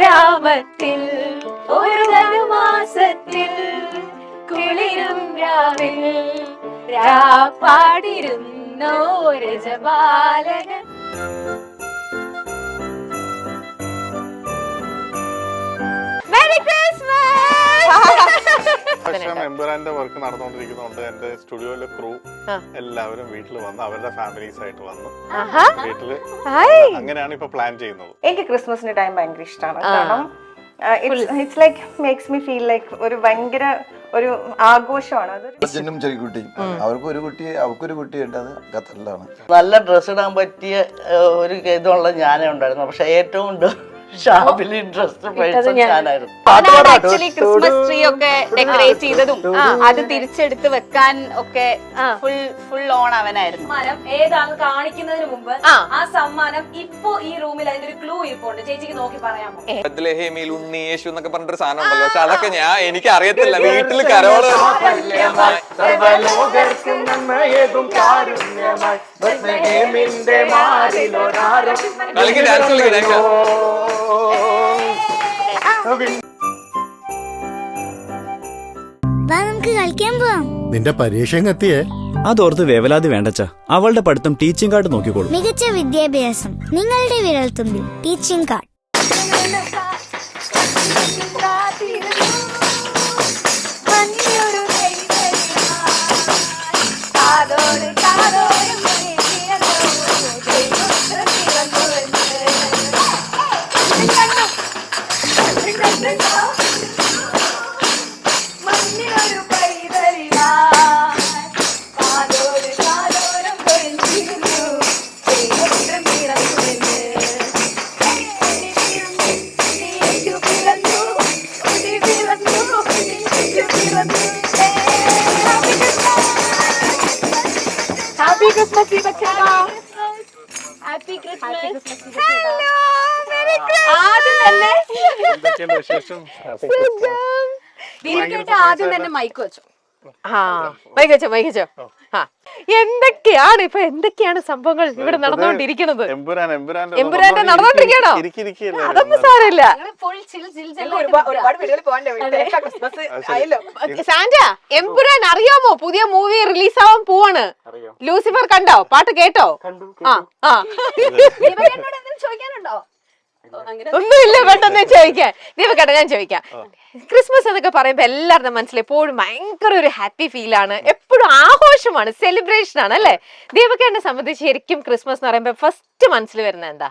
ഗ്രാമത്തിൽ ഒരു ധനുമാസത്തിൽ കുളിരും രാവിൽ പാടിരുന്നോ രജബാലകൻ. എംപുരാന്റെ വർക്ക് നടന്നുകൊണ്ടിരിക്കുന്നതുകൊണ്ട് എന്റെ സ്റ്റുഡിയോയിലെ ക്രൂ എല്ലാവരും വീട്ടിൽ വന്ന് അവരുടെ ഫാമിലീസ് ആയിട്ട് വന്ന് വീട്ടില് അങ്ങനെയാണ് ഇപ്പൊ പ്ലാൻ ചെയ്യുന്നത്. എനിക്ക് ക്രിസ്മസിന്റെ ടൈം ഭയങ്കര ഇഷ്ടമാണ്. കാരണം it's like makes me feel like ഒരു ഭയങ്കര ഒരു ആഘോഷമാണ്. അച്ഛനും ചെറിയ അവർക്കൊരു കുട്ടി ഉണ്ടത് ഖത്തറിലാണ്. നല്ല ഡ്രസ് ഇടാൻ പറ്റിയ ഒരു ഇതുള്ള ഞാനേ ഉണ്ടായിരുന്നു. പക്ഷെ ഏറ്റവും ഷാപ്പിലി ഡ്രസ് ഞാനായിരുന്നു. ആക്ച്വലി ക്രിസ്മസ് ട്രീ ഒക്കെ ഡെക്കറേറ്റ് ചെയ്തതും അത് തിരിച്ചെടുത്ത് വെക്കാൻ ഒക്കെ ഫുൾ ഓൺ അവനായിരുന്നു. സമ്മാനം ഏതാണെന്ന് കാണിക്കുന്നതിന് മുമ്പ് ആ സമ്മാനം ഇപ്പൊ ഈ റൂമിൽ അതിന്റെ ഒരു ക്ലൂ ഇപ്പോണ്ട്. ചേച്ചിക്ക് നോക്കി പറയാമോ? ബത്ലഹേമിൽ ഉണ്ണി യേശു എന്നൊക്കെ പറഞ്ഞൊരു സാധനം ഉണ്ടല്ലോ. പക്ഷെ അതൊക്കെ എനിക്ക് അറിയത്തില്ല. വീട്ടില് കരോള് കളിക്ക് ഡാൻസ് കളിക്കാം. നമുക്ക് കളിക്കാൻ പോവാം. നിന്റെ പരീക്ഷ എത്തിയേ. അതോർത്ത് വേവലാതി വേണ്ടച്ചാ. അവളുടെ പഠിത്തം ടീച്ചിങ് കാർഡ് നോക്കിക്കോളൂ. മികച്ച വിദ്യാഭ്യാസം നിങ്ങളുടെ വിരൽത്തുമ്പിൽ. Teaching card. Happy Christmas, Deepakshana. Happy Christmas. Hello, Merry Christmas. ആദ്യം തന്നെ ദീപക്കേട്ട ആദ്യം തന്നെ മൈക്ക് വെച്ചു. എന്തൊക്കെയാണ് സംഭവങ്ങൾ ഇവിടെ നടന്നുകൊണ്ടിരിക്കുന്നത്? എമ്പുരാന്റെ നടന്നുകൊണ്ടിരിക്കണോ? അതൊന്നും സാരമില്ല. സാന്റ, എമ്പുരാൻ അറിയാമോ? പുതിയ മൂവി റിലീസ് ആവാൻ പോവാണ്. ലൂസിഫർ കണ്ടോ? പാട്ട് കേട്ടോ? ചോദിക്കാനുണ്ടോ? ഒന്നുമില്ല, പെട്ടെന്ന് ചോദിക്കാൻ. ദീപക്കേട്ട, ഞാൻ ചോദിക്കാം. ക്രിസ്മസ് എന്നൊക്കെ പറയുമ്പോ എല്ലാവരുടെ മനസ്സിൽ എപ്പോഴും ഭയങ്കര ഒരു ഹാപ്പി ഫീലാണ്, എപ്പോഴും ആഘോഷമാണ്, സെലിബ്രേഷൻ ആണ് അല്ലെ? ദീപക്കേട്ടനെ സംബന്ധിച്ച് ശരിക്കും ക്രിസ്മസ് എന്ന് പറയുമ്പോ ഫസ്റ്റ് മനസ്സിൽ വരുന്നത് എന്താ?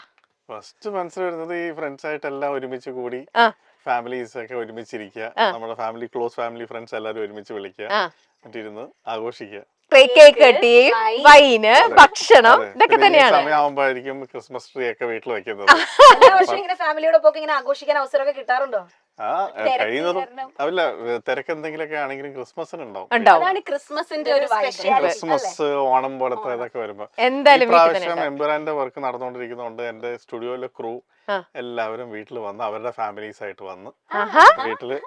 ഫസ്റ്റ് മനസ്സിൽ വരുന്നത് ഈ ഫ്രണ്ട്സ് ആയിട്ട് എല്ലാം ഒരുമിച്ച് കൂടി, ഫാമിലീസ് ഒക്കെ ഒരുമിച്ചിരിക്കുക, നമ്മുടെ ഫാമിലി, ക്ലോസ് ഫാമിലി, ഫ്രണ്ട്സ് എല്ലാവരും ഒരുമിച്ച് വിളിക്കുക, എന്നിട്ടിരുന്ന് ആഘോഷിക്കുക. കേക്ക് കട്ടി, വൈന്, ഭക്ഷണം, ഇതൊക്കെ തന്നെയാണ്. സമയമാകുമ്പോഴായിരിക്കും ക്രിസ്മസ് ട്രീ ഒക്കെ വീട്ടിൽ വെക്കുന്നത്. ഫാമിലിയോടൊപ്പം ഇങ്ങനെ ആഘോഷിക്കാൻ അവസരമൊക്കെ കിട്ടാറുണ്ടോ? കഴിയുന്നതും അല്ല, തിരക്ക് എന്തെങ്കിലുമൊക്കെ ആണെങ്കിലും ക്രിസ്മസിനുണ്ടാവും. ക്രിസ്മസ്, ഓണം പോലത്തെ ഇതൊക്കെ വരുമ്പോ. ഇപ്രാവശ്യം എംപുരാന്റെ വർക്ക് നടന്നുകൊണ്ടിരിക്കുന്നതുകൊണ്ട് എന്റെ സ്റ്റുഡിയോയിലെ ക്രൂ എല്ലാവരും വീട്ടിൽ വന്ന് അവരുടെ ഫാമിലീസ് ആയിട്ട് വന്ന് വീട്ടില്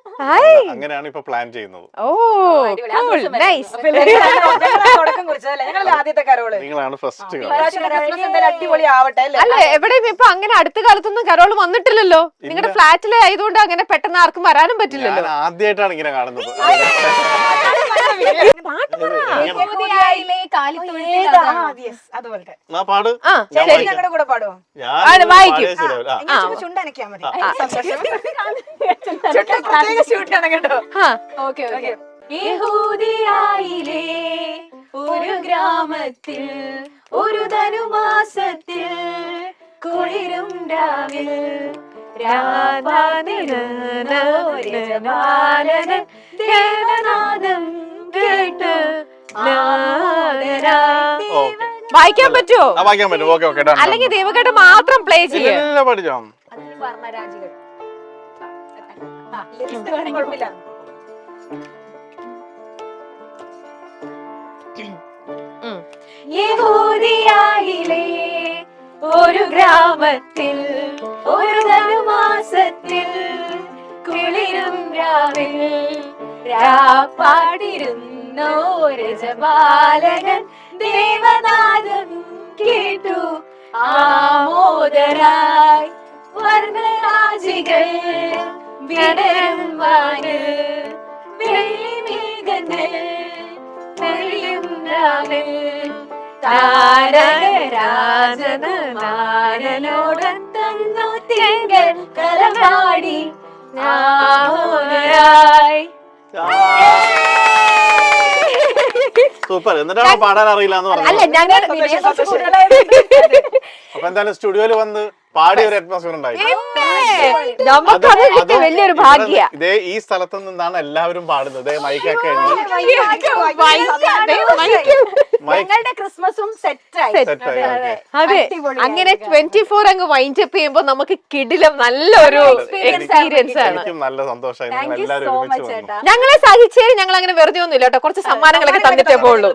അങ്ങനെയാണ് ഇപ്പൊ പ്ലാൻ ചെയ്യുന്നത്. നിങ്ങളാണ് ഫസ്റ്റ്. അല്ല, എവിടെയും ഇപ്പൊ അങ്ങനെ അടുത്ത കാലത്തൊന്നും കരോള് വന്നിട്ടില്ലല്ലോ. നിങ്ങളുടെ ഫ്ലാറ്റിൽ ആയതുകൊണ്ട് അങ്ങനെ പെട്ടെന്ന് ആർക്കും വരാനും പറ്റില്ലല്ലോ. ആദ്യമായിട്ടാണ് ഇങ്ങനെ കാണുന്നത്. യഹൂദിയായിലെ ഒരു ഗ്രാമത്തിൽ ഒരു ധനുമാസത്തിൽ കുളിരും രാവിൽ ദേവനാദം കേട്ട് വായിക്കാൻ പറ്റുമോ? വായിക്കാൻ പറ്റും. Okay okay. അല്ലെങ്കിൽ ദീപക്കേട്ട മാത്രം പ്ലേ ചെയ്യാം. പഠിച്ചോ? യഹൂദിയായിലെ ഒരു ഗ്രാമത്തിൽ ഒരു ധനുമാസത്തിൽ കുളിരും രാവിൽ പാടിരുന്നോ രജബാലകൻ. ദേവനാദം കേട്ടു ആമോദരായി വർണ്ണരാജി കിളികൾ വിടരും വാനിൽ വെള്ളിമേഘങ്ങൾ തെളിയും രാവിൽ താരകരാജനോടൊത്തന്നു തിങ്കൾ കലപാടി നാരായി. സൂപ്പർ. എന്നിട്ടാണ് പാടാൻ അറിയില്ല എന്ന് അല്ല പറഞ്ഞത്. ഞങ്ങൾ അപ്പൊ എന്തായാലും സ്റ്റുഡിയോയിൽ വന്ന് പാടിയ ഒരു അറ്റ്മോസ്ഫിയർ ഉണ്ടായി. നമുക്കത് കിട്ടിയ വലിയൊരു ഭാഗ്യ. ഇതേ ഈ സ്ഥലത്ത് നിന്നാണ് എല്ലാവരും പാടുന്നത്. ഇതേ മൈക്കൊക്കെ ഉണ്ട്. ഞങ്ങളുടെ ക്രിസ്മസും സെറ്റായി. സെറ്റായി. ഓക്കെ. അതെ, അങ്ങനെ 24 അങ്ങ് വൈൻഡ് അപ്പ് ചെയ്യുമ്പോ നമുക്ക് കിടിലം നല്ലൊരു എക്സ്പീരിയൻസ് ആണ്. എനിക്കും നല്ല സന്തോഷമായി നിങ്ങൾ Thank you എല്ലാവരും so ഒരുമിച്ച് much, വന്നു. ചേട്ടാ. ഞങ്ങളെ സഹിച്ചേ ഞങ്ങൾ അങ്ങനെ വെറുതെ ഒന്നും ഇല്ല കേട്ടോ. കുറച്ച് സമ്മാനങ്ങളൊക്കെ തന്നിട്ടേ പോളൂ.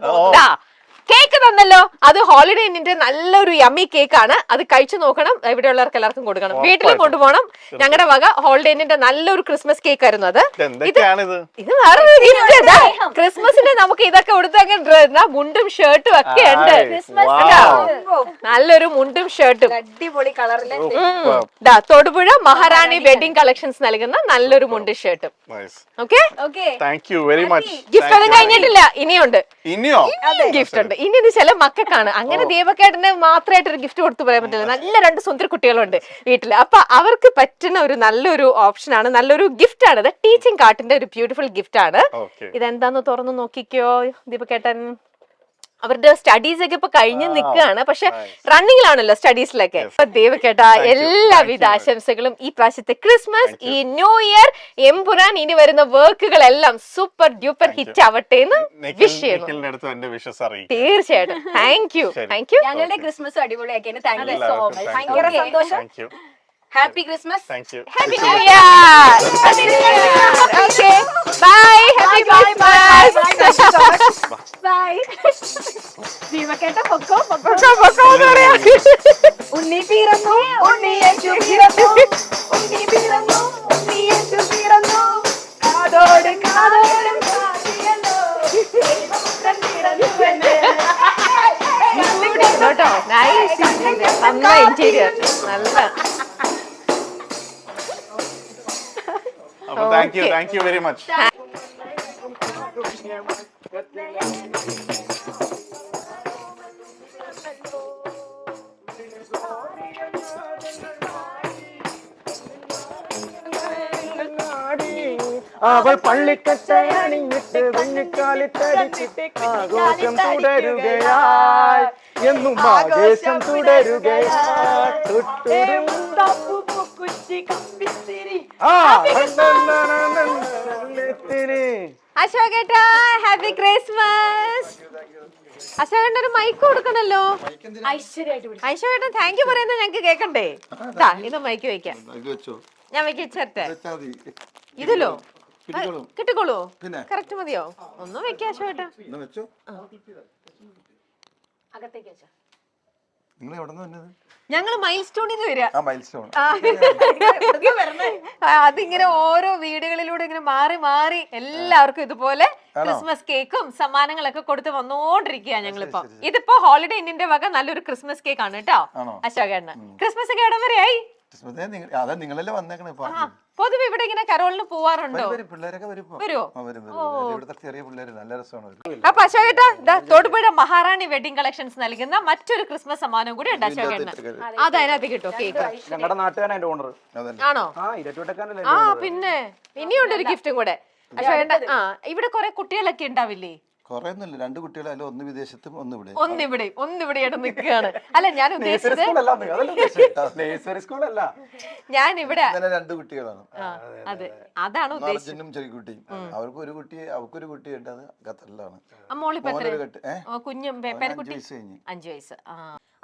കേക്ക് തന്നല്ലോ, അത് ഹോളിഡേ ഇന്നിന്റെ നല്ലൊരു യമ്മി കേക്ക് ആണ്. അത് കഴിച്ചു നോക്കണം, ഇവിടെയുള്ളവർക്ക് എല്ലാവർക്കും കൊടുക്കണം, വീട്ടിലും കൊണ്ടുപോകണം. ഞങ്ങളുടെ വക ഹോളിഡേ ഇന്നിന്റെ നല്ലൊരു ക്രിസ്മസ് കേക്ക് ആയിരുന്നു അത്. എന്തൊക്കെയാണിത്? ഇത് വേറെ ക്രിസ്മസിന് നമുക്ക് ഇതൊക്കെ കൊടുത്തങ്ങ് മുണ്ടും ഷർട്ടും ഒക്കെ ഉണ്ട്. നല്ലൊരു മുണ്ടും ഷർട്ടും അടിപൊളി കളറില് തൊടുപുഴ മഹാറാണി വെഡിങ് കളക്ഷൻസ് നൽകുന്ന നല്ലൊരു മുണ്ടും ഷർട്ടും. Okay, thank you very much. Gift ഒന്നും കഴിഞ്ഞിട്ടില്ല, ഇനിയുണ്ട്. ഇനിയോ ഗിഫ്റ്റ് ഉണ്ട്. ഇനി ഇത് ചില മക്കൾക്കാണ്. അങ്ങനെ ദീപക്കേട്ടന് മാത്രമായിട്ട് ഒരു ഗിഫ്റ്റ് കൊടുത്തു പറയാൻ പറ്റില്ല. നല്ല 2 സുന്ദര കുട്ടികളുണ്ട് വീട്ടില്. അപ്പൊ അവർക്ക് പറ്റുന്ന ഒരു നല്ലൊരു ഓപ്ഷൻ ആണ്, നല്ലൊരു ഗിഫ്റ്റ് ആണ്. ടീച്ചിങ് കാർട്ടിന്റെ ഒരു ബ്യൂട്ടിഫുൾ ഗിഫ്റ്റ് ആണ്. ഇതെന്താന്ന് തുറന്നു നോക്കിക്കോ ദീപക്കേട്ടൻ. അവരുടെ സ്റ്റഡീസ് ഒക്കെ ഇപ്പൊ കഴിഞ്ഞ് നിൽക്കുകയാണ്, പക്ഷെ റണ്ണിങ്ങിലാണല്ലോ സ്റ്റഡീസിലൊക്കെ. ദൈവക്കേട്ട എല്ലാവിധ ആശംസകളും ഈ പ്രാവശ്യത്തെ ക്രിസ്മസ്, ഈ ന്യൂ ഇയർ, എമ്പുരാൻ ഇനി വരുന്ന വർക്കുകളെല്ലാം സൂപ്പർ ഡ്യൂപ്പർ ഹിറ്റ് ആവട്ടെ എന്ന് വിഷ് ചെയ്യുന്നു. തീർച്ചയായിട്ടും. Thank you. ഞങ്ങളുടെ ക്രിസ്മസ് അടിപൊളിയാക്കിയാണ്. Thank you so much. ഭയങ്കര സന്തോഷം. Happy Christmas. Happy new year. Okay, bye. Happy Christmas. Bye. ദീപക്കേട്ട പൊക്കോ ഉണ്ണി പിറന്നു, ഉണ്ണിയേശു പിറന്നു, ഉണ്ണി പിറന്നു, ഉണ്ണിയേശു പിറന്നു, കാതോട് കാതോടും കാതിയല്ലോ, ദൈവപുത്രൻ പിറന്നുവെന്ന്. കേട്ടോ, നൈസ്. നല്ല ഇന്റീരിയർ, നല്ല. Thank you very much. അവൾ പള്ളിക്കട്ടയണിഞ്ഞിട്ട് വെണ്ണിക്കാലിട്ടടിച്ചിട്ട് ആഘോഷം തുടരുകയായി, എന്നും ആഘോഷം തുടരുകയായി. അശോകേട്ടാ ഹാപ്പി ക്രിസ്മസ്. അശോകേട്ട ഒരു മൈക്ക് കൊടുക്കണല്ലോ. ഐശ്വര്യേട്ടൻ താങ്ക് യു പറയുന്നത് ഞങ്ങക്ക് കേക്കണ്ടേ? ഇത് മൈക്ക് വെക്കാം. ഞാൻ വെച്ചേരട്ടെ. ഇതിലോ കിട്ടിക്കോളൂ? കറക്റ്റ് മതിയോ? ഒന്നും വെക്കാം അശോകേട്ടാ. അകത്തേക്ക് വെച്ചോ. ഞങ്ങള് മൈൽ സ്റ്റോണിൽ നിന്ന് വരിക. ആ അതിങ്ങനെ ഓരോ വീടുകളിലൂടെ ഇങ്ങനെ മാറി മാറി എല്ലാവർക്കും ഇതുപോലെ ക്രിസ്മസ് കേക്കും സമ്മാനങ്ങളൊക്കെ കൊടുത്ത് വന്നോണ്ടിരിക്കുക ഞങ്ങളിപ്പോ. ഇതിപ്പോ ഹോളിഡേ ഇന്നിന്റെ വക നല്ലൊരു ക്രിസ്മസ് കേക്ക് ആണ് കേട്ടോ അശോകേട്ടന്. ക്രിസ്മസ് ഒക്കെ ഇടം വരെ ആയി. നിങ്ങളല്ലേ വന്നേക്കണേ. പൊതുവെ ഇവിടെ ഇങ്ങനെ കരോളിന് പോവാറുണ്ടോ? വരുമോ? ചെറിയ പിള്ളേര് നല്ല രസമാണ്. അപ്പൊ അശോകേട്ടാ തൊടുപുഴ മഹാറാണി വെഡിങ് കളക്ഷൻസ് നൽകുന്ന മറ്റൊരു ക്രിസ്മസ് സമ്മാനം കൂടി ഉണ്ട് അശോകേട്ടന്. അത് അതിനകത്ത് കിട്ടും കേക്ക്. ഞങ്ങളുടെ നാട്ടുകാരൻ ഓണർ ആണോ? ആ പിന്നെ ഇനിയുണ്ട് ഒരു ഗിഫ്റ്റും കൂടെ അശോകേട്ട. ഇവിടെ കുറെ കുട്ടികളൊക്കെ ഉണ്ടാവില്ലേ? കൊറേന്നല്ല, 2 കുട്ടികളല്ല, ഒന്ന് വിദേശത്തും ഒന്ന് ഇവിടെ. ഒന്നിവിടെ നിൽക്കുകയാണ്. അല്ല ഞാൻ ഉദ്ദേശിച്ചത് ഞാൻ ഇവിടെ 2 കുട്ടികളാണ്. അതെ, അതാണ് ഉദ്ദേശിച്ചത്. ചെറിയ അവർക്കൊരു കുട്ടി ഉണ്ട്, അത് ഖത്തറിലാണ്. മോളിപ്പോ കുഞ്ഞും പേരക്കുട്ടി 5 വയസ്സ്.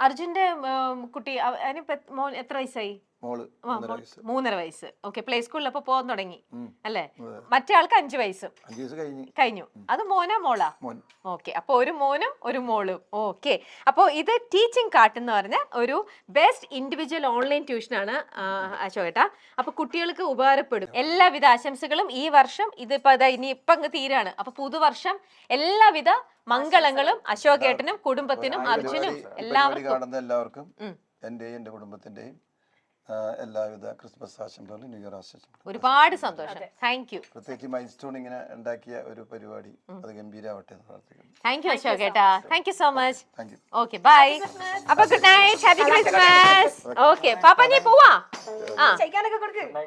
അർജുന്റെ കുട്ടി എത്ര വയസ്സായി? 3.5 വയസ്സ്. ഓക്കെ, പ്ലേ സ്കൂളിൽ അപ്പൊ പോകാൻ തുടങ്ങി അല്ലേ? മറ്റേ ആൾക്ക് 5 വയസ്സ് കഴിഞ്ഞു. അത് മോനാ മോളാ? ഓക്കെ, അപ്പൊ ഒരു മോനും ഒരു മോളും. ഓക്കെ, അപ്പൊ ഇത് ടീച്ചിങ് കാർട്ട് എന്ന് പറഞ്ഞ ഒരു ബെസ്റ്റ് ഇൻഡിവിജ്വൽ ഓൺലൈൻ ട്യൂഷനാണ് അശോകേട്ടാ. അപ്പൊ കുട്ടികൾക്ക് ഉപകാരപ്പെടും. എല്ലാവിധ ആശംസകളും. ഈ വർഷം ഇതിപ്പോ ഇനി ഇപ്പൊ അങ്ങ് തീരാണ്. അപ്പൊ പുതുവർഷം എല്ലാവിധ മംഗളങ്ങളും അശോകേട്ടനും കുടുംബത്തിനും അർജുനും എല്ലാവർക്കും എന്റെയും എന്റെ കുടുംബത്തിന്റെയും എല്ലാവിധ ക്രിസ്മസ് ആശംസകളും ന്യൂ ഇയർ ആശംസകളും. ഒരുപാട് സന്തോഷം. Thank you. പ്രത്യേകിച്ച് മൈൽ സ്റ്റോൺ ഇങ്ങനെ ഉണ്ടാക്കിയ ഒരു പരിപാടി അത് ഗംഭീരമാവട്ടെ എന്ന് പ്രാർത്ഥിക്കുന്നു. താങ്ക് യു അശോക് ഏട്ടാ. Thank you so much. Thank you. Okay bye. അപ്പൊ good night, happy Christmas. Okay പാപ്പ നീ പോവാ. ആ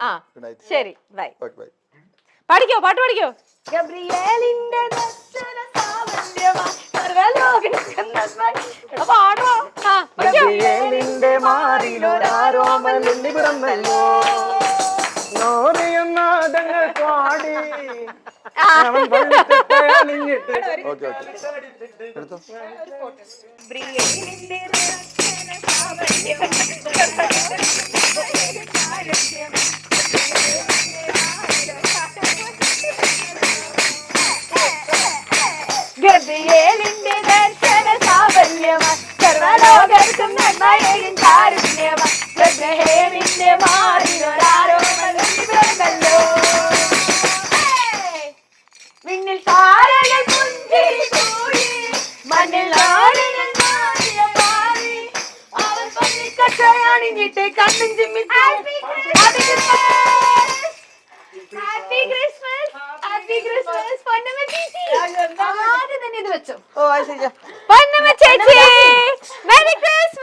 ആ ശരി ബൈ. Okay bye. പാടിക്കോ, പാട്ട് പാടിക്കോ. ഗബ്രിയേലിന്റെ ദർശന സാവല്യമായി സർവ്വലോകനിൽ പാടോ. ആ പാടിക്കോ. ഗബ്രിയേലിന്റെ മാറിലൊരാരോമലുണ്ണി പിറന്നല്ലോ, നോറിയും നാദങ്ങൾ പാടി അവൻ പള്ളിക്കെട്ട് അണിഞ്ഞിട്ട്. ഓക്കെ ഓക്കെ എടുത്തോ. ഗബ്രിയേലിന്റെ ദർശന ഗബ്രിയേലിന്റെ ദർശന സാവല്യമായി സർവ്വലോകർക്കും നന്മയേകും കാരുണ്യമായി ബത്ലഹേമിന്റെ മാറിലൊരാരോമലുണ്ണി പിറന്നല്ലോ. വിണ്ണിൽ താരകൾ പുഞ്ചിരി തൂകി മണ്ണിൽ നാടുകൾ മാറിയ മാറി അവൻ പള്ളിക്കട്ടയണിഞ്ഞിട്ട് കണ്ണും ചിമ്മി happy Christmas, happy Christmas Ponnamma ചേച്ചി. ആദ്യം തന്നെ ഇത് വെച്ചോ. പൊന്നമ്മ ചേച്ചി മെരി ക്രിസ്മസ്.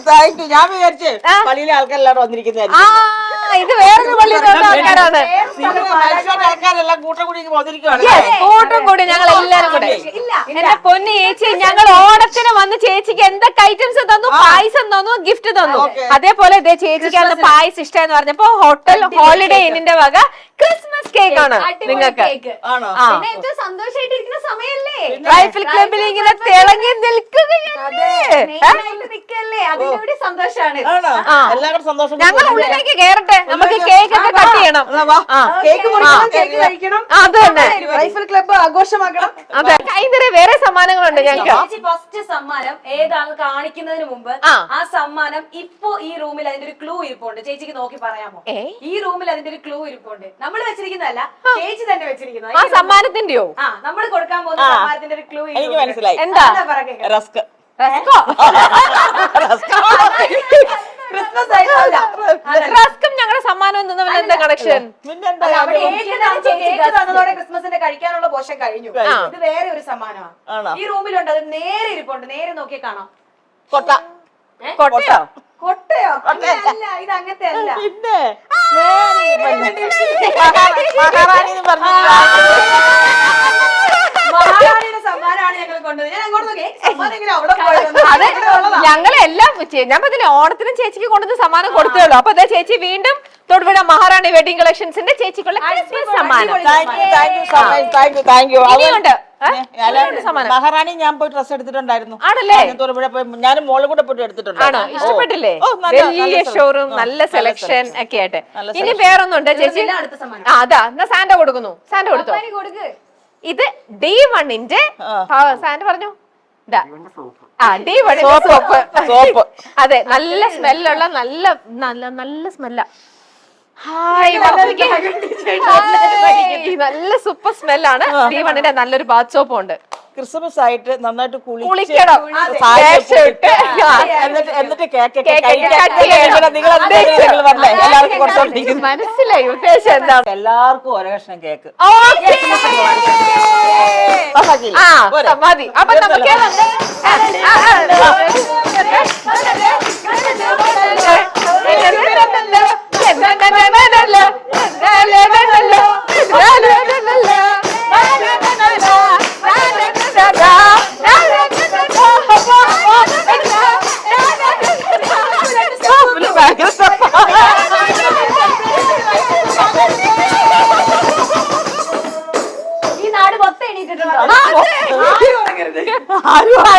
Thank you. ഞാൻ വിചാരിച്ചേ പള്ളിയിലെ ആൾക്കാരെല്ലാം വന്നിരിക്കുന്നതായിരിക്കും. ഇത് വേറൊരു പള്ളിയിൽ നിന്നുള്ള ആൾക്കാരാണ്. ആൾക്കാരെല്ലാം കൂട്ടം കൂടി വന്നിരിക്കുകയാണ്. കൂട്ടും കൂടി ഞങ്ങൾ എല്ലാരും കൂടെ. എന്റെ പൊന്നി ചേച്ചി, ഞങ്ങൾ ഓണത്തിന് വന്ന് ചേച്ചിക്ക് എന്തൊക്കെ ഐറ്റംസ് തന്നു, പായസം തന്നു, ഗിഫ്റ്റ് തന്നു. അതേപോലെ ഇതേ ചേച്ചിക്ക് അന്ന് പായസം ഇഷ്ടമെന്ന് പറഞ്ഞപ്പോ ഹോട്ടൽ ഹോളിഡേ ഇന്നിന്റെ വക ക്രിസ്മസ് കേക്ക് ആണ് നിങ്ങൾക്ക്. സന്തോഷമായിട്ടിരിക്കുന്ന സമയല്ലേ, റൈഫിൾ ക്ലബിൽ ഇങ്ങനെ തിളങ്ങി നിൽക്കുകയല്ലേ, അതിലൂടെ സന്തോഷാണ്. എല്ലാവരും സന്തോഷം. ഞങ്ങൾ ഉള്ളിലേക്ക് കേറട്ടെ, നമുക്ക് കേക്ക് ഒക്കെ കട്ട് ചെയ്യണം. കേക്ക് മുറിക്കണം, കേക്ക് കഴിക്കണം, അത് തന്നെ റൈഫിൾ ക്ലബ്ബ് ആഘോഷമാക്കണം. അതെ, കൈനിറ വേറെ സമ്മാനങ്ങളുണ്ട് ഞങ്ങൾക്ക്. ചേച്ചി ഫസ്റ്റ് സമ്മാനം ഏതാണ് കാണിക്കുന്നതിന് മുമ്പ് ആ സമ്മാനം ഇപ്പൊ ഈ റൂമിൽ അതിന്റെ ഒരു ക്ലൂ ഇരിപ്പുണ്ട്. ചേച്ചിക്ക് നോക്കി പറയാമോ? ഈ റൂമിൽ അതിന്റെ ഒരു ക്ലൂ ഇരിപ്പുണ്ട്. നമ്മൾ വെച്ചിരിക്കുന്നതല്ല, ചേച്ചി തന്നെ വെച്ചിരിക്കുന്നത്. ആ സമ്മാനത്തിന്റെയോ? ആ നമ്മൾ കൊടുക്കാൻ പോകുന്ന സമ്മാനത്തിന്റെ ഒരു ക്ലൂ എനിക്ക് മനസ്സിലായി. എന്താ? റസ്ക്. റസ്കോ? ക്രിസ്മസ് ആയിട്ടല്ല, റസ്കും ഞങ്ങളുടെ സമ്മാനം എന്താ കണക്ഷൻ? തന്നതോടെ ക്രിസ്മസിന്റെ കഴിക്കാനുള്ള പോഷൻ കഴിഞ്ഞു. ഇത് വേറെ ഒരു സമ്മാനമാണ് ഈ റൂമിലുണ്ട്. അത് നേരെ ഇരിപ്പുണ്ട്, നേരെ നോക്കിയാൽ കാണാം. കൊട്ട. കൊട്ടയോ? കൊട്ടയോ? അല്ല, ഇത് അങ്ങനത്തെ അല്ല. പിന്നെ മഹാറാണി മഹാറാണിയുടെ സമ്മാനമാണ് ഞങ്ങൾ കൊണ്ടത്. ഞാൻ അങ്ങോട്ട് നോക്കി സമ്മാനം എങ്ങനെ അവിടെ പോയത്? അതെ, ഞങ്ങളെല്ലാം ഞാൻ പറഞ്ഞില്ലേ ഓണത്തിനും ചേച്ചിക്ക് കൊണ്ടുവന്ന് സമ്മാനം കൊടുത്തേയുള്ളൂ. അപ്പൊ അതെ ചേച്ചി വീണ്ടും തൊടുപുഴ മഹാറാണി വെഡിങ് കളക്ഷൻസിന്റെ ചേച്ചിക്കുള്ള ക്രിസ്മസ് സമ്മാനം. ഇനിയുണ്ട് സമ്മാനം. മഹാറാണി ഞാൻ പോയി ഡ്രസ് എടുത്തിട്ടുണ്ടായിരുന്നു. ആണല്ലേ? തൊടുപുഴ പോയി ഞാനും മോളും കൂടെ പോയിട്ട് എടുത്തിട്ടുണ്ട്. ആണോ? ഇഷ്ടപ്പെട്ടില്ലേ? വലിയ ഷോറൂം, നല്ല സെലക്ഷൻ ഒക്കെ ആയിട്ട്. ഇനി വേറൊന്നുണ്ട് ചേച്ചി. അതാ എന്നാ സാന്റ കൊടുക്കുന്നു. സാന്റ കൊടുത്തോ? ഇത് D1ന്റെ സാന്റ പറഞ്ഞു D1 സോപ്പ്. അതെ, നല്ല സ്മെല്ലുള്ള നല്ല സ്മെല്ല. നല്ല സൂപ്പർ സ്മെല്ലാണ്. D1ന്റെ നല്ലൊരു ബാത്ത് സോപ്പും ഉണ്ട്. ക്രിസ്മസ് ആയിട്ട് നന്നായിട്ട് കുളിക്കണം. എന്നിട്ട് കേക്ക് മനസ്സിലായി ഉദ്ദേശം എന്താണ്? എല്ലാവർക്കും ഒരേ കഷ്ണം കേക്ക്. മതി. അപ്പൊ നമുക്ക്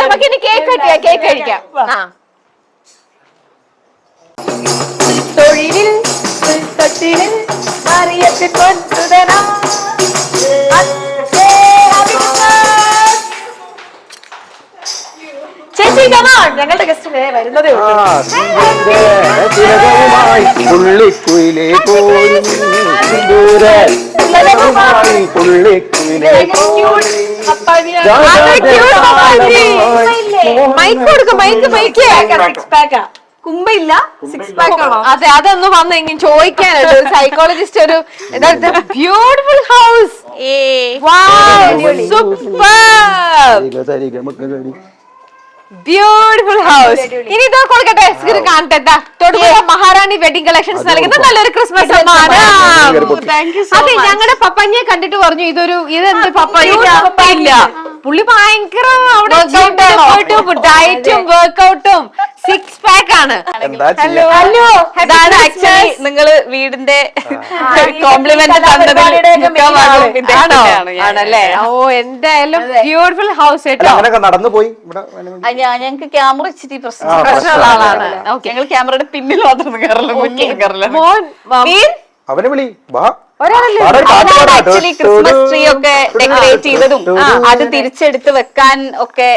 നമുക്കിനി കേക്ക് കഴിക്കാം. തൊഴിലിൽ തൊട്ടിലിൽ മറിയത്തിൽ കൊണ്ടുതരാം. ചേച്ചി ഞങ്ങളുടെ ഗസ്റ്റ് വരുന്നതേ ഉള്ളൂ. പുള്ളിക്കുയിലേ പോരും ദൂരെ പുള്ളിക്കുയിലേ മൈക്ക് കൊടുക്കും. മൈക്ക് കുമ്പയില്ല, സിക്സ് പാക്ക് ആണോ? അതെ, അതൊന്ന് വന്ന് എങ്ങനെ ചോദിക്കാനുണ്ട്. ഒരു സൈക്കോളജിസ്റ്റ് ഒരു ബ്യൂട്ടിഫുൾ ഹൗസ്. Beautiful house. ഇനി ഇതാ കൊടുക്കട്ടെ, ഇത് കാണട്ടെ. തൊടുപുഴ മഹാറാണി വെഡിങ് കളക്ഷൻസ് നൽകുന്ന നല്ലൊരു ക്രിസ്മസ് സമ്മാനം. അതെ, ഞങ്ങളുടെ പപ്പഞ്ഞെ കണ്ടിട്ട് പറഞ്ഞു ഇതെന്ത് പപ്പയില്ല. പുള്ളി ഭയങ്കര അവിടെ ഡയറ്റും വർക്ക്ഔട്ടും സിക്സ് പാക്ക് ആണ്. ഹലോ, ഇതാണ് ആക്ച്വലി നിങ്ങള് വീടിന്റെ കോംപ്ലിമെന്റ് ആണല്ലേ? ഓ, എന്തായാലും ബ്യൂട്ടിഫുൾ ഹൗസ് കേട്ടോ. നടന്നു പോയി ഞങ്ങൾക്ക് ക്യാമറ ഇച്ചിരി പ്രശ്നമുള്ള ആളാണ്. ഞങ്ങൾ ക്യാമറയുടെ പിന്നിൽ മാത്രം കയറില്ല. അവനെ വിളി വാ. ആക്ച്വലി ക്രിസ്മസ് ട്രീ ഒക്കെ ഡെക്കറേറ്റ് ചെയ്തതും അത് തിരിച്ചെടുത്ത് വെക്കാൻ ഒക്കെ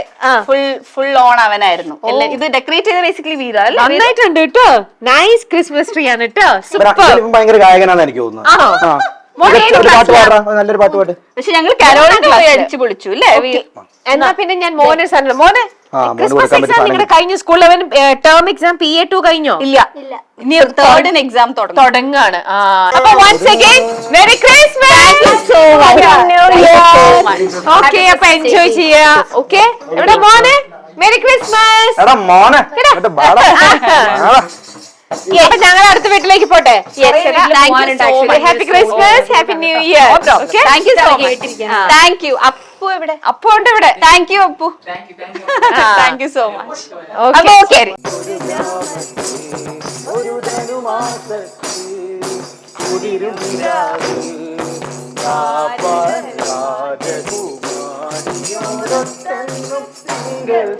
ഫുൾ ഓൺ അവനായിരുന്നു. ഇത് ഡെക്കറേറ്റ് ചെയ്ത ബേസിക്കലി വീര നന്നായിട്ടുണ്ട് കേട്ടോ. നൈസ് ക്രിസ്മസ് ട്രീ ആണ് കേട്ടോ. ഭയങ്കര ഗായകനാന്ന് എനിക്ക് തോന്നുന്നു. നല്ലൊരു പാട്ട് പാട്ട്. പക്ഷെ ഞങ്ങൾ കരോളൊക്കെ പോയി അടിച്ചു പൊളിച്ചു അല്ലേ? എന്നാ പിന്നെ ഞാൻ മോനെ ക്രിസ്മസ് എക്സാം നിങ്ങളുടെ കഴിഞ്ഞ school level term exam PA2 കഴിഞ്ഞോ? ഇല്ല, ഇനി തേർഡിന് എക്സാം തുടങ്ങാണ്. അപ്പൊ once again merry christmas. Okay, അപ്പൊ എൻജോയ് ചെയ്യാ. ഓക്കെ, എവിടെ മോനെ? Merry Christmas. എടാ മോനെ, അപ്പൊ ഞങ്ങൾ അടുത്ത വീട്ടിലേക്ക് പോട്ടെ. Happy Christmas, happy new year. Thank you so much. Thank you. Appu എവിടെ? അപ്പു ഉണ്ട് ഇവിടെ. Thank you Appu. Thank you so much. Okay.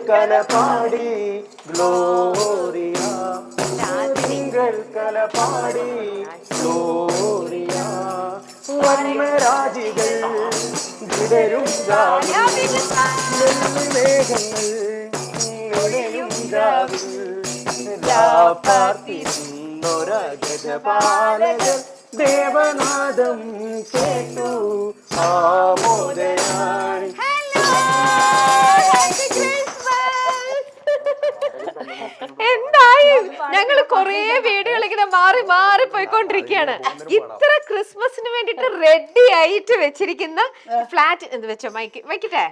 കലപാടി ഗ്ലോറിയ, കലപാടി ഗ്ലോറിയ, വർണ്ണരാജികൾ വിടരും ഗജപാലകർ ദേവനാദം കേട്ടു ആമോദയായി. എന്തായി? ഞങ്ങൾ കൊറേ വീടുകൾ ഇങ്ങനെ മാറി മാറി പോയിക്കൊണ്ടിരിക്കുകയാണ്. ഇത്ര ക്രിസ്മസിന് വേണ്ടിട്ട് റെഡി ആയിട്ട് വെച്ചിരിക്കുന്ന ഫ്ലാറ്റ് എന്ത് വെച്ചോ വയ്ക്കട്ടെ.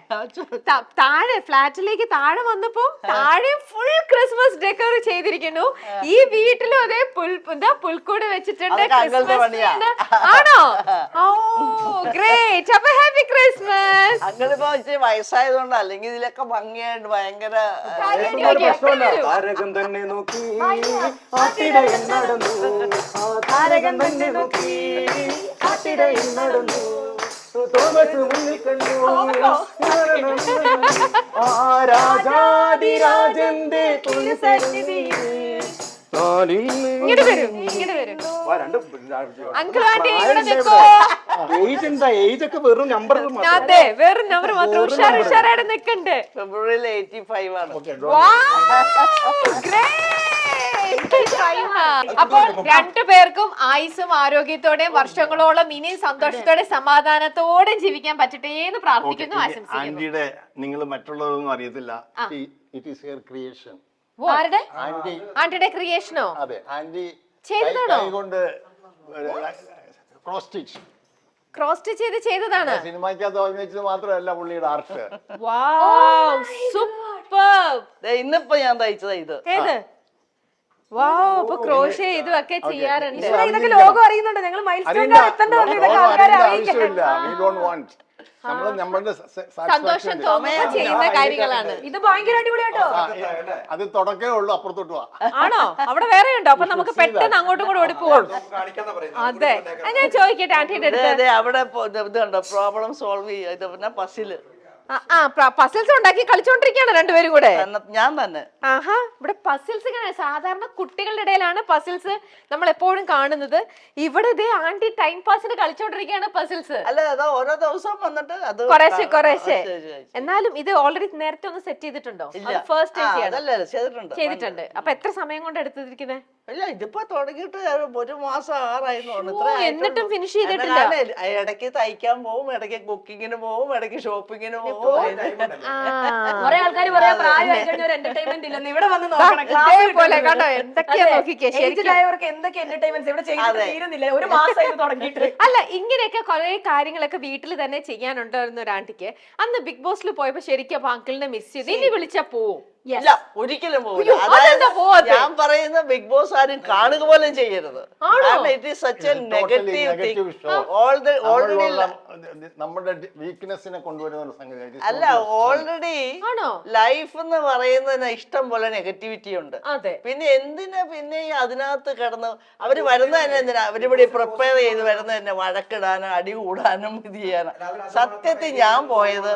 താഴെ ഫ്ലാറ്റിലേക്ക് താഴെ വന്നപ്പോ താഴെ ഫുൾ ക്രിസ്മസ് ഡെക്കോർ ചെയ്തിരിക്കുന്നു. ഈ വീട്ടിലും അതേ പുൽക്കൂട് വെച്ചിട്ടുണ്ട്. ആണോ? ഓ ഗ്രേറ്റ്. അപ്പൊ ഹാപ്പി ക്രിസ്മസ്. അങ്ങനിപ്പോ വയസ്സായതുകൊണ്ട് അല്ലെങ്കിൽ ഇതിലൊക്കെ ഭംഗിയായിട്ട് ഭയങ്കര താരകം തന്നെ നോക്കി ആട്ടിടയൻ നടന്നു, താരകം തന്നെ നോക്കി ആട്ടിടയൻ നടന്നു, തോമസ് മുന്നിൽ കണ്ടു ആ രാജാതിരാജന്റെ ഇങ്ങോട്ട് വരൂ. അങ്കിൾ ആന്റി ഇവിടെ നിൽക്കോ. ഏജ് ഒക്കെ വെറും നമ്പർ. അതെ, വെറും നമ്പർ മാത്രം. ഉഷാറായിട്ട് നിൽക്കണ്ട്. ഫെബ്രുവരിയിൽ 85 ആണ്. അപ്പോൾ രണ്ടുപേർക്കും ആയുസ്സും ആരോഗ്യത്തോടെയും വർഷങ്ങളോളം ഇനിയും സന്തോഷത്തോടെ സമാധാനത്തോടെ ജീവിക്കാൻ പറ്റട്ടെ എന്ന് പ്രാർത്ഥിക്കുന്നു, ആശംസിക്കുന്നു. ആന്റിയുടെ നിങ്ങൾ മറ്റുള്ളതൊന്നും അറിയത്തില്ല. It is here creation. ആന്റിയുടെ ക്രിയേഷനോ? അതെ, ആന്റി ചെയ്തതാണോ? കൊണ്ട് ക്രോസ് സ്റ്റിച്ച് ചെയ്തതാണ്. സിനിമയ്ക്കകത്ത് അഭിനയിച്ചത് മാത്രമല്ല പുള്ളിയുടെ ആർട്ട്. ഇന്നിപ്പോ ഞാൻ തയ്ച്ചതാ ഇത്. ഏത്? അപ്പൊ ക്രോഷേ ഇതൊക്കെ ചെയ്യാറുണ്ട്. ഇതൊക്കെ ലോകം അറിയുന്നുണ്ട്. ഞങ്ങൾ സന്തോഷം തോന്നുമ്പോൾ ചെയ്യുന്ന കാര്യങ്ങളാണ്. ഇത് ഭയങ്കര അടിപൊളിയാട്ടോ. അത് തുടക്കേ ഉള്ളൂ, അപ്പുറത്തോട്ട് വാ. ആണോ? അവിടെ വേറെ ഉണ്ടോ? അപ്പൊ നമുക്ക് പെട്ടെന്ന് അങ്ങോട്ടും കൂടെ ഓടിപ്പോകും. അതെ, ഞാൻ ചോദിക്കട്ടെ ആന്റിയുടെ അടുത്ത്. അവിടെ ഇതുണ്ടോ പ്രോബ്ലം സോൾവ് ചെയ്യുക, പിന്നെ പസില് പസിൽസ് ഉണ്ടാക്കി കളിച്ചോണ്ടിരിക്കുകയാണ് രണ്ടുപേരും കൂടെ. ഞാൻ തന്നെ. ആഹാ, ഇവിടെ പസിൽസ് സാധാരണ കുട്ടികളുടെ ഇടയിലാണ് പസിൽസ് നമ്മൾ എപ്പോഴും കാണുന്നത്. ഇവിടെ ഇതേ ആന്റി ടൈം പാസിന് കളിച്ചോണ്ടിരിക്കുകയാണ് പസിൽസ്. അല്ല, അത് ഓരോ ദിവസം വന്നിട്ട് അത് കുറേശ്ശെ. എന്നാലും ഇത് ഓൾറെഡി നേരത്തെ ഒന്ന് സെറ്റ് ചെയ്തിട്ടുണ്ടോ? ഫസ്റ്റ് ചെയ്തിട്ടുണ്ട്. അപ്പൊ എത്ര സമയം കൊണ്ട് എടുത്തിരിക്കുന്നത്? ഇല്ല, ഇതിപ്പോ തുടങ്ങിയിട്ട് 1 മാസം ആറായിരുന്നു. എന്നിട്ടും ഫിനിഷ് ചെയ്തിട്ടില്ല. ഇടയ്ക്ക് തയ്ക്കാൻ പോവും, ഇടയ്ക്ക് കുക്കിങ്ങിന് പോവും, ഇടയ്ക്ക് ഷോപ്പിങ്ങിന് പോവും. കുറെ ആൾക്കാർ പറയാ പ്രായമായി കഴിഞ്ഞ ഒരു എന്റർടൈൻമെന്റ് ഇല്ലെന്ന്. ഇവിടെ വന്ന് നോക്കണം. ഇതേപോലെ കണ്ടോ എന്തൊക്കെയാ നോക്കിക്കേ. ഏജ്ഡായവർക്ക് എന്തൊക്കെ എന്റർടൈൻമെന്റ്സ് ഇവിടെ ചെയ്ത് തീരുന്നില്ല. ഒരു മാസമായിട്ട് തുടങ്ങിയിട്ട്. അല്ല ഇങ്ങനെയൊക്കെ കുറെ കാര്യങ്ങളൊക്കെ വീട്ടിൽ തന്നെ ചെയ്യാനുണ്ടായിരുന്ന ഒരു ആന്റിക്ക് അന്ന് ബിഗ് ബോസിൽ പോയപ്പോ ശരിക്കും അപ്പൊ അങ്കിളിനെ മിസ് ചെയ്ത് ഇനി വിളിച്ചാ പോവും. ഇല്ല, ഒരിക്കലും പോകില്ല. അതായത് ഞാൻ പറയുന്ന ബിഗ് ബോസ് ആരും കാണുക പോലും ചെയ്യരുത്. It is such A negative already നമ്മുടെ വീക്ക്നെസ്സിനെ കൊണ്ടുവരുന്ന സംഗതി. അല്ല, ഓൾറെഡി ലൈഫ് എന്ന് പറയുന്നതിന് ഇഷ്ടം പോലെ നെഗറ്റിവിറ്റി ഉണ്ട്. പിന്നെ എന്തിനാ പിന്നെ അതിനകത്ത് കിടന്ന് അവര് വരുന്ന തന്നെ എന്തിനാ അവരിവിടെ പ്രിപ്പയർ ചെയ്ത് വരുന്ന തന്നെ വഴക്കിടാനും അടി കൂടാനും ഇത് ചെയ്യാനും. സത്യത്തിൽ ഞാൻ പോയത്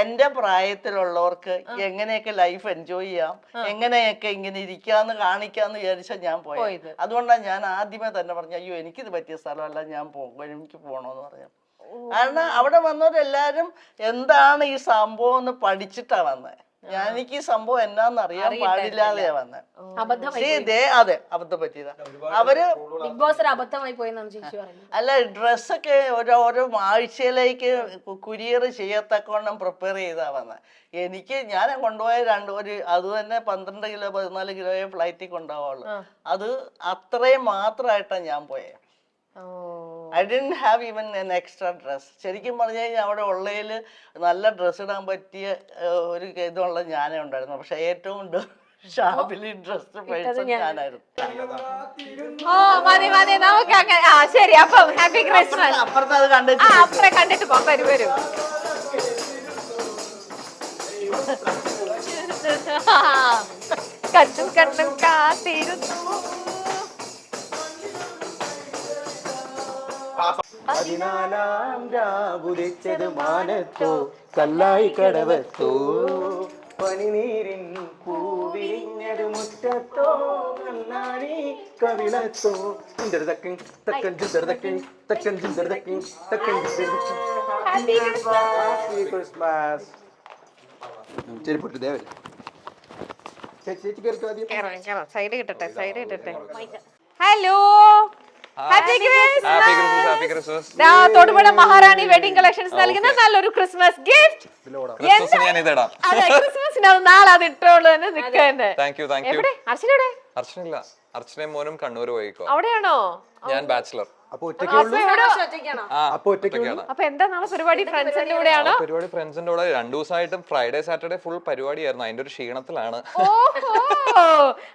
എന്റെ പ്രായത്തിലുള്ളവർക്ക് എങ്ങനെയൊക്കെ ലൈഫ് എൻജോയ് ചെയ്യാം, എങ്ങനെയൊക്കെ ഇങ്ങനെ ഇരിക്കാന്ന് കാണിക്കാന്ന് വിചാരിച്ചാൽ ഞാൻ പോയത്. അതുകൊണ്ടാണ് ഞാൻ ആദ്യമേ തന്നെ പറഞ്ഞു, അയ്യോ എനിക്കിത് പറ്റിയ സ്ഥലമല്ല, ഞാൻ പോകും, എനിക്ക് പോകണമെന്ന് പറഞ്ഞു. കാരണം അവിടെ വന്നവരെല്ലാരും എന്താണ് ഈ സംഭവം എന്ന് പഠിച്ചിട്ടാ വന്നത്. എനിക്ക് ഈ സംഭവം എന്നാന്ന് അറിയാൻ പാടില്ലാതെയാ വന്നത്. അതെ, അബദ്ധം പറ്റിയതാ. അവര് ബിഗ് ബോസ് അബദ്ധമായി പോയെന്നാണ് ചേച്ചി പറയുന്നത്. അല്ല, ഡ്രസ്സൊക്കെ ഓരോ ആഴ്ചയിലേക്ക് കുരിയർ ചെയ്യത്തക്കവണ്ണം പ്രിപ്പയർ ചെയ്താ വന്നത്. ഞാൻ കൊണ്ടുപോയ അത് തന്നെ 12 കിലോ 14 കിലോയെ ഫ്ലൈറ്റിൽ കൊണ്ടുപോവുള്ളൂ. അത് അത്രയും മാത്രമായിട്ടാണ് ഞാൻ പോയത്. I didn't have even an extra dress. ശരിക്കും പറഞ്ഞു കഴിഞ്ഞാൽ അവിടെ ഉള്ളതിൽ നല്ല ഡ്രസ്സ് ഇടാൻ പറ്റിയ ഒരു ഇതുള്ള ഞാനേ ഉണ്ടായിരുന്നു. പക്ഷെ ഏറ്റവും ഷാപ്പിലി ഡ്രസ് പൈസ ഞാനായിരുന്നു. ശരി, അപ്പൊ ഹാപ്പി ക്രിസ്മസ്. അപ്പുറത്ത് അത് കണ്ടിട്ട് കണ്ടിട്ട് പോകാം. വരും കണ്ടും കണ്ടും കാത്തിരുന്നു. 14 രാവുദിച്ചത് മാനത്തോ കല്ലായി കടവത്തോ പനിനീരിൻ പൂവിരിഞ്ഞത് മുറ്റത്തോ നന്നാണി കവിളത്തോ തക്കൻ തക്കൻ തക്കൻ തക്കൻ തക്കൻ തക്കൻ. Happy Christmas. ചെരുപ്പിട്ട് ദേവൻ ചേച്ചി കേൾക്കാം. സൈഡ് കിട്ടട്ടെ. ഹലോ, തൊടുപുഴ മഹാറാണി വെഡിങ് കളക്ഷൻസ് നൽകുന്ന നല്ലൊരു ക്രിസ്മസ് ഗിഫ്റ്റ്. ക്രിസ്മസിന് നാളെ അത് ഇട്ടോളൂ തന്നെ നിൽക്കുന്നത്. അർച്ചനയും മോനും കണ്ണൂർ പോയിക്കോ. അവിടെയാണോ? ഞാൻ ബാച്ചിലർ. അപ്പൊ എന്താ നാളെ പരിപാടി? ഫ്രണ്ട്സിന്റെ കൂടെയാണോ? പരിപാടി ഫ്രണ്ട്സിന്റെ കൂടെ 2 ദിവസമായിട്ടും ഫ്രൈഡേ സാറ്റർഡേ ഫുൾ പരിപാടിയായിരുന്നു. അതിന്റെ ഒരു ക്ഷീണത്തിലാണ്.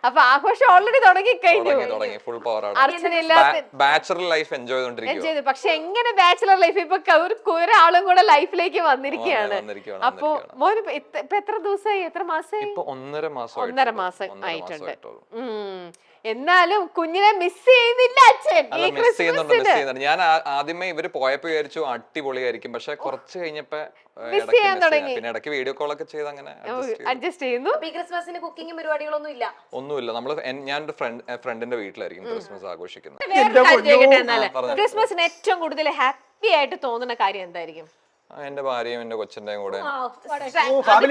അപ്പൊ ആഘോഷം ഓൾറെഡി തുടങ്ങി ഫുൾ പവറാണ്. ബാച്ചിലർ ലൈഫ് എൻജോയ് ചെയ്തോണ്ടിരിക്കും. പക്ഷെ എങ്ങനെ ബാച്ചിലർ ലൈഫ് ഇപ്പൊ ഒരാളും കൂടെ ലൈഫിലേക്ക് വന്നിരിക്കുകയാണ്. അപ്പൊ മോന് ഇപ്പൊ എത്ര ദിവസമായി, എത്ര മാസമായി? ഇപ്പൊ 1.5 മാസം ആയിട്ടുണ്ട്. എന്നാലും കുഞ്ഞിനെ മിസ് ചെയ്യുന്നില്ല അച്ഛൻ. മിസ് ചെയ്യുന്നുണ്ട്. ഞാൻ ആദ്യമേ ഇവര് പോയപ്പോ വിചാരിച്ചു അടിപൊളിയായിരിക്കും. പക്ഷെ കുറച്ച് കഴിഞ്ഞപ്പോ പിന്നെ ഇടയ്ക്ക് വീഡിയോ കോൾ ഒക്കെ ചെയ്ത് അങ്ങനെ അഡ്ജസ്റ്റ് ചെയ്യുന്നു. ക്രിസ്മസിന് കുക്കിംഗ് പരിപാടികളൊന്നും ഇല്ല. ഒന്നുമില്ല. നമ്മള് ഞാൻ ഫ്രണ്ടിന്റെ വീട്ടിലായിരിക്കും ക്രിസ്മസ് ആഘോഷിക്കുന്നത്. ക്രിസ്മസിന് ഏറ്റവും കൂടുതൽ ഹാപ്പി ആയിട്ട് തോന്നുന്ന കാര്യം എന്തായിരിക്കും? എന്റെ ഭാര്യയും എന്റെ കൊച്ചിന്റെയും കൂടെ.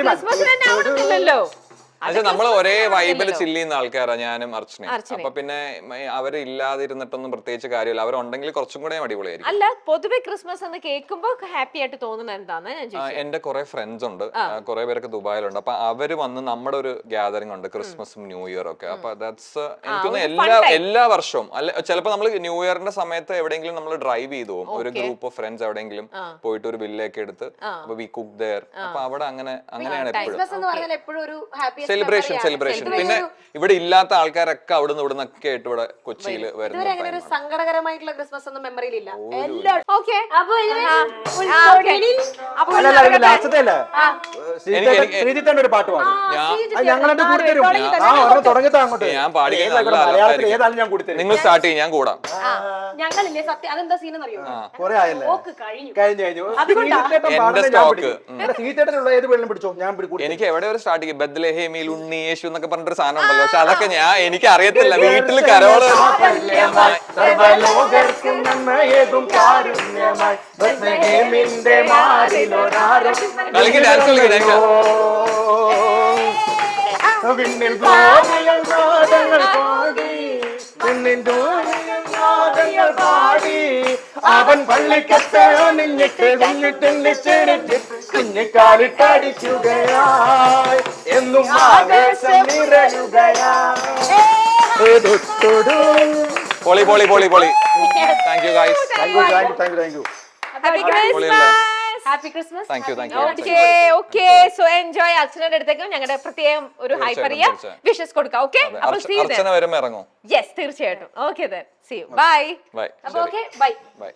ക്രിസ്മസിന് തന്നെ ആവണമെന്നില്ലല്ലോ. നമ്മള് ഒരേ വൈബിൽ ചില്ല് ചെയ്യുന്ന ആൾക്കാരാ ഞാനും അർച്ചനയും. അപ്പൊ പിന്നെ അവര് ഇല്ലാതിരുന്നിട്ടൊന്നും പ്രത്യേകിച്ച് കാര്യമില്ല. അവരുണ്ടെങ്കിൽ കുറച്ചും കൂടെ അടിപൊളിയായിരിക്കും. അല്ല, പൊതുവെ ക്രിസ്മസ് എന്ന് കേൾക്കുമ്പോ ഹാപ്പി ആയിട്ട് തോന്നുന്നത് എന്താന്ന് ഞാൻ ചോദിച്ചത്. എന്റെ കുറെ ഫ്രണ്ട്സ് ഉണ്ട്, കുറെ പേരൊക്കെ ദുബായിലുണ്ട്. അപ്പൊ അവര് വന്ന് നമ്മുടെ ഒരു ഗ്യാതറിംഗ് ഉണ്ട്, ക്രിസ്മസും ന്യൂ ഇയർ ഒക്കെ. അപ്പൊ ദാറ്റ്സ് എനിക്കൊന്ന് എല്ലാ വർഷവും അല്ല, ചിലപ്പോ നമ്മൾ ന്യൂ ഇയറിന്റെ സമയത്ത് എവിടെയെങ്കിലും നമ്മൾ ഡ്രൈവ് ചെയ്തു പോകും. ഒരു ഗ്രൂപ്പ് ഓഫ് ഫ്രണ്ട്സ് എവിടെയെങ്കിലും പോയിട്ട് ഒരു വില്ലയൊക്കെ എടുത്ത് അപ്പൊ വി കുക്ക് ദെയർ. അപ്പൊ അവിടെ അങ്ങനെയാണ് എപ്പോഴും സെലിബ്രേഷൻ. പിന്നെ ഇവിടെ ഇല്ലാത്ത ആൾക്കാരൊക്കെ അവിടുന്ന് ഇവിടുന്നൊക്കെ ആയിട്ട് ഇവിടെ കൊച്ചിയിൽ വരുന്നത്. സങ്കടകരമായിട്ടുള്ള ക്രിസ്മസ് ഒന്നും മെമ്മറിയിൽ ഇല്ല. ഒരു പാട്ട് നിങ്ങൾ സ്റ്റാർട്ട് ചെയ്യും, ഞാൻ കൂടാം. ഞങ്ങളില്ലേ സത്യം അതെന്താ സീൻ അറിയോ? എനിക്ക് എവിടെ ഒരു സ്റ്റാർട്ട് ചെയ്യും, ബത്ലഹേമിൽ ഉണ്ണി യേശു എന്നൊക്കെ പറഞ്ഞിട്ടൊരു സാധനം ഉണ്ടല്ലോ. പക്ഷെ അതൊക്കെ എനിക്ക് അറിയത്തില്ല. വീട്ടിൽ കരോള് കളിക്ക്, ഡാൻസ് കളിക്കും. അവൻ പള്ളിക്കത്ത് നിന്നിട്ട് കുഞ്ഞിക്കാലിട്ടടിക്കുകയായി എന്നും ആവേശം നിറയുകയായി. പൊളി പൊളി പൊളി പൊളി. Thank you guys. Thank you thank you thank you thank you. Happy Christmas. Thank you thank you. Okay so enjoy. അച്ഛനോട് അടുത്തേക്കും ഞങ്ങളുടെ പ്രത്യേകം ഒരു ഹൈ പറയാ വിഷസ് കൊടുക്കാം. ഓക്കെ അപ്പോൾ see you അർച്ചന then. വരുമ്പോ ഇറങ്ങും. Yes തീർച്ചയായിട്ടും. Okay then see you. Bye. Bye. അപ്പൊ okay bye. Bye.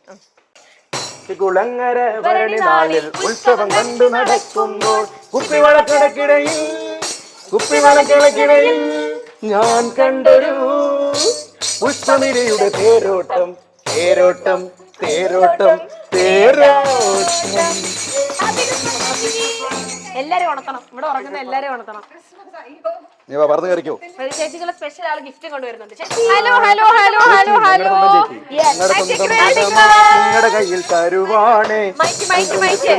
Kulangara Bharani നാളിൽ ഉത്സവം കണ്ടു നടക്കുമ്പോൾ കുപ്പിവളക്കിടയിൽ ഞാൻ കണ്ടൊരു പുഷ്പനിരയുടെ തേരോട്ടം തേരോട്ടം തേരോട്ടം തേരോട്ടം. എല്ലാരും ഉണർത്തണം. ഇവിടെ ഉറങ്ങുന്ന എല്ലാരും ഉണർത്തണം. നീ വാ, പറന്ന് കയറിക്കോ. ചേച്ചിക്കുള്ള സ്പെഷ്യൽ ആൾ ഗിഫ്റ്റ് കൊണ്ടുവരുന്നുണ്ട്. Hello hello hello hello hello. നിങ്ങളുടെ കയ്യിൽ തരുവാണേ മൈക്ക് മൈക്ക് മൈക്ക്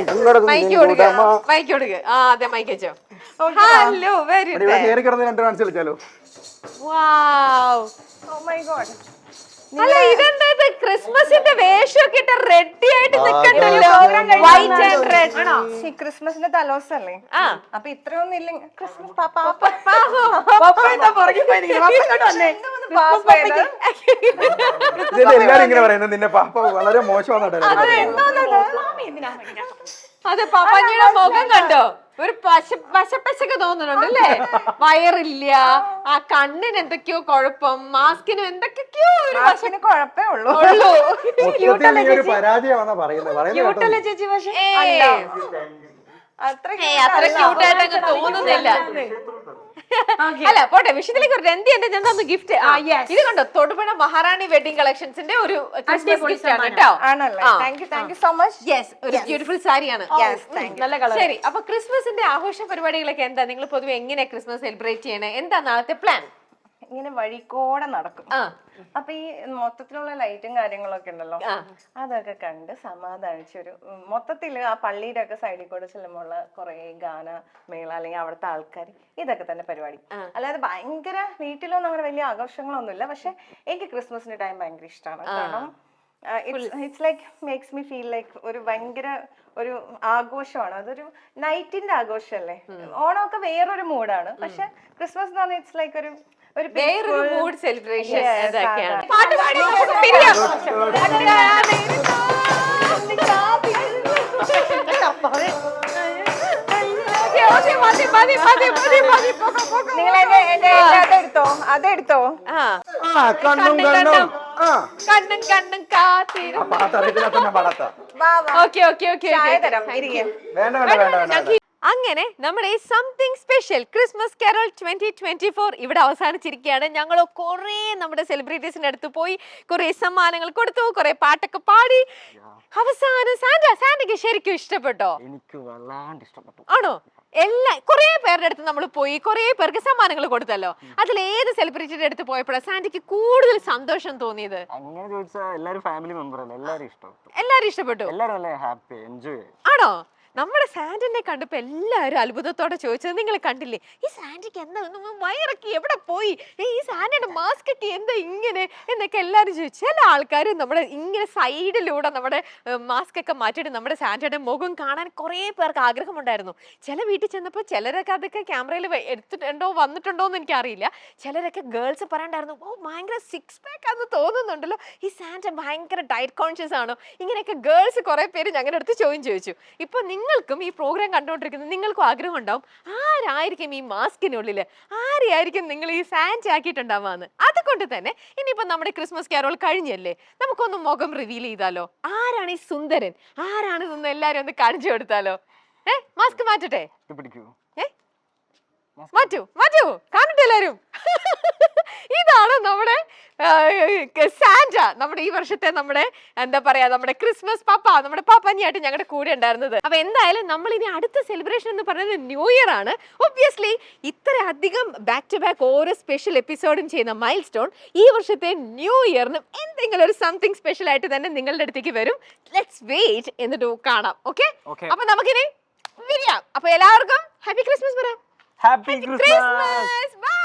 മൈക്ക് കൊടുക്കുക മൈക്ക് കൊടുക്കുക. ആ അതെ മൈക്ക് വെച്ചോ. ഹലോ വെരി ഇവിടെ കയറി കിടന്ന് 2 ഡാൻസ് കളിച്ചാലോ? വാവ്. Oh my god. അല്ല ഇതെന്താ ഇത് ക്രിസ്മസിന്റെ വേഷമൊക്കെ ഇട്ട് റെഡി ആയിട്ട് നിൽക്കണ്ടല്ലോ. വൈറ്റ് ആൻഡ് റെഡ് ആണോ? ക്രിസ്മസിന്റെ തലോസല്ലേ? ആ അപ്പൊ ഇത്രയൊന്നും ഇല്ലെങ്കിൽ ക്രിസ്മസ് പാപ്പ എല്ലാരും ഇങ്ങനെ പറയുന്നത് നിന്നെ പാപ്പ വളരെ മോശമാണെന്ന്. അതെ പാപ്പാജിയുടെ മുഖം കണ്ടോ? ഒരു പശപ്പശൊക്കെ തോന്നുന്നുണ്ട് അല്ലേ? വയറില്ല, ആ കണ്ണിന് എന്തൊക്കെയോ കുഴപ്പം, മാസ്കിനും എന്തൊക്കെയോ ഒരു കുഴപ്പേ ഉള്ളൂ. ഒരു പരാജയമാണെന്നാ പറയുന്നത്. ചേച്ചി പക്ഷേ അത്ര ക്യൂട്ടായിട്ട് അങ്ങ് തോന്നുന്നില്ല. അല്ല പോട്ടെ, വിഷയത്തിലേക്ക് ഒരു രന്തി എന്റെ ഞാൻ തന്നു ഗിഫ്റ്റ്. ഇത് കണ്ടോ, തൊടുപുഴ മഹാറാണി വെഡിങ് കളക്ഷൻസിന്റെ ഒരു ക്രിസ്മസ് ഗിഫ്റ്റ് ആണ് കേട്ടോ. Thank you so much. Yes, ഒരു ബ്യൂട്ടിഫുൾ സാരിയാണ്. നല്ല കളർ. ശരി, അപ്പൊ ക്രിസ്മസിന്റെ ആഘോഷ പരിപാടികളൊക്കെ എന്താ? നിങ്ങൾ പൊതുവെ എങ്ങനെ ക്രിസ്മസ് സെലിബ്രേറ്റ് ചെയ്യണേ? എന്താ നാളത്തെ പ്ലാൻ? ഇങ്ങനെ വഴിക്കോടെ നടക്കും. അപ്പൊ ഈ മൊത്തത്തിലുള്ള ലൈറ്റും കാര്യങ്ങളൊക്കെ ഉണ്ടല്ലോ, അതൊക്കെ കണ്ട് സമാധാനിച്ചൊരു മൊത്തത്തില് ആ പള്ളിയുടെ ഒക്കെ സൈഡിൽ കൂടെ ചെല്ലുമ്പോൾ കുറെ ഗാന മേള അല്ലെങ്കിൽ അവിടുത്തെ ആൾക്കാർ, ഇതൊക്കെ തന്നെ പരിപാടി. അല്ലാതെ ഭയങ്കര വീട്ടിലൊന്നും അങ്ങനെ വലിയ ആഘോഷങ്ങളൊന്നുമില്ല. പക്ഷെ എനിക്ക് ക്രിസ്മസിന്റെ ടൈം ഭയങ്കര ഇഷ്ടമാണ്. കാരണം it's like makes me feel like ഒരു ഭയങ്കര ഒരു ആഘോഷമാണ്. അതൊരു നൈറ്റിന്റെ ആഘോഷമല്ലേ. ഓണമൊക്കെ വേറൊരു മൂഡാണ്. പക്ഷെ ക്രിസ്മസ് എന്ന് പറഞ്ഞാൽ ഇറ്റ്സ് ലൈക്ക് ഒരു വേറൊരു മൂഡ് സെലിബ്രേഷൻ. അതെടുത്തോ അതെടുത്തോ. കണ്ണും കണ്ണും കാത്തിരും. Okay okay okay. അങ്ങനെ നമ്മുടെ സംതിങ് സ്പെഷ്യൽ ക്രിസ്മസ് കാരോൾ 2024 ഇവിടെ അവസാനിച്ചിരിക്കുകയാണ്. ഞങ്ങൾ കുറെ നമ്മുടെ സെലിബ്രിറ്റീസിന്റെ അടുത്ത് പോയി കുറെ സമ്മാനങ്ങൾ കൊടുത്തു, കുറെ പാട്ടൊക്കെ പാടി. അവസാനം സാന്റയ്ക്ക് ശരിക്കും ഇഷ്ടപ്പെട്ടോ? എനിക്ക് വല്ലാണ്ട് ഇഷ്ടപ്പെട്ടു. ആണോ? കുറെ പേരുടെ അടുത്ത് നമ്മൾ പോയി, കുറെ പേർക്ക് സമ്മാനങ്ങൾ കൊടുത്തല്ലോ. അതിൽ ഏത് സെലിബ്രിറ്റിയുടെ അടുത്ത് പോയപ്പോഴാണ് സാന്റയ്ക്ക് കൂടുതൽ സന്തോഷം തോന്നിയത്? അങ്ങനെ ചോദിച്ചാൽ എല്ലാരും ഫാമിലി മെമ്പർ അല്ലേ, എല്ലാരും ഇഷ്ടപ്പെട്ടു. എല്ലാരും നല്ല ഹാപ്പി എൻജോയ്. ആണോ? നമ്മുടെ സാന്റിനെ കണ്ടപ്പോ എല്ലാവരും അത്ഭുതത്തോടെ ചോദിച്ചത് നിങ്ങൾ കണ്ടില്ലേ? ഈ സാന്റിക്ക് എന്താ വയറൊക്കെ എവിടെ പോയി? ഈ സാന്റിയുടെ മാസ്ക് ഒക്കെ എന്താ ഇങ്ങനെ എന്നൊക്കെ എല്ലാവരും ചോദിച്ചു. ചില ആൾക്കാർ നമ്മുടെ ഇങ്ങനെ സൈഡിലൂടെ നമ്മുടെ മാസ്ക് ഒക്കെ മാറ്റിയിട്ട് നമ്മുടെ സാന്റിയുടെ മുഖം കാണാൻ കുറേ പേർക്ക് ആഗ്രഹമുണ്ടായിരുന്നു. ചില വീട്ടിൽ ചെന്നപ്പോൾ ചിലരൊക്കെ അതൊക്കെ ക്യാമറയിൽ എടുത്തിട്ടുണ്ടോ വന്നിട്ടുണ്ടോ എന്ന് എനിക്കറിയില്ല. ചിലരൊക്കെ ഗേൾസ് പറയണ്ടായിരുന്നു, ഓ ഭയങ്കര 6 pack ആണെന്ന് തോന്നുന്നുണ്ടല്ലോ, ഈ സാന്റ ഭയങ്കര ഡയറ്റ് കോൺഷ്യസ് ആണോ? ഇങ്ങനെയൊക്കെ ഗേൾസ് കുറെ പേര് ഞങ്ങളുടെ അടുത്ത് ചോദിച്ചു. ഇപ്പൊ നിങ്ങൾക്കും ഈ പ്രോഗ്രാം കണ്ടുകൊണ്ടിരിക്കുന്നത് നിങ്ങൾക്കും ആഗ്രഹം ഉണ്ടാവും, ആരായിരിക്കും ഈ മാസ്കിനുള്ളിൽ, ആരെയായിരിക്കും നിങ്ങൾ ഈ സാൻഡ് ആക്കിയിട്ടുണ്ടാവാന്ന്. അതുകൊണ്ട് തന്നെ ഇനിയിപ്പോ നമ്മുടെ ക്രിസ്മസ് കാരോൾ കഴിഞ്ഞല്ലേ, നമുക്കൊന്ന് മുഖം റിവീൽ ചെയ്താലോ? ആരാണ് ഈ സുന്ദരൻ, ആരാണെന്നൊന്ന് എല്ലാരും ഒന്ന് കാണിച്ചു കൊടുത്താലോ? മാസ്ക് മാറ്റട്ടെ? മാറ്റൂ കാണട്ടെ എല്ലാരും. ഇതാണ് നമ്മുടെ സാന്റ, നമ്മുടെ ഈ വർഷത്തെ നമ്മുടെ എന്താ പറയാ നമ്മുടെ ക്രിസ്മസ് പാപ്പ, നമ്മുടെ പാപ്പാഞ്ഞിയായിട്ട് ഞങ്ങളുടെ കൂടെ ഉണ്ടായിരുന്നത്. അപ്പൊ എന്തായാലും നമ്മൾ ഇനി അടുത്ത സെലിബ്രേഷൻ എന്ന് പറയുന്നത് ന്യൂ ഇയർ ആണ്. ഒബ്വിയസ്ലി ഇത്ര അധികം ബാക്ക് ടു ബാക്ക് ഓരോ സ്പെഷ്യൽ എപ്പിസോഡും ചെയ്യുന്ന മൈൽ സ്റ്റോൺ ഈ വർഷത്തെ ന്യൂ ഇയറിനും എന്തെങ്കിലും ഒരു സംതിങ് സ്പെഷ്യൽ ആയിട്ട് തന്നെ നിങ്ങളുടെ അടുത്തേക്ക് വരും. ലെറ്റ്സ് വെയിറ്റ് എന്നിട്ട് കാണാം. ഓക്കെ, അപ്പൊ നമുക്കിനി വിരിയാം. അപ്പൊ എല്ലാവർക്കും ഹാപ്പി ക്രിസ്മസ് പറ. Happy Christmas. ബൈ.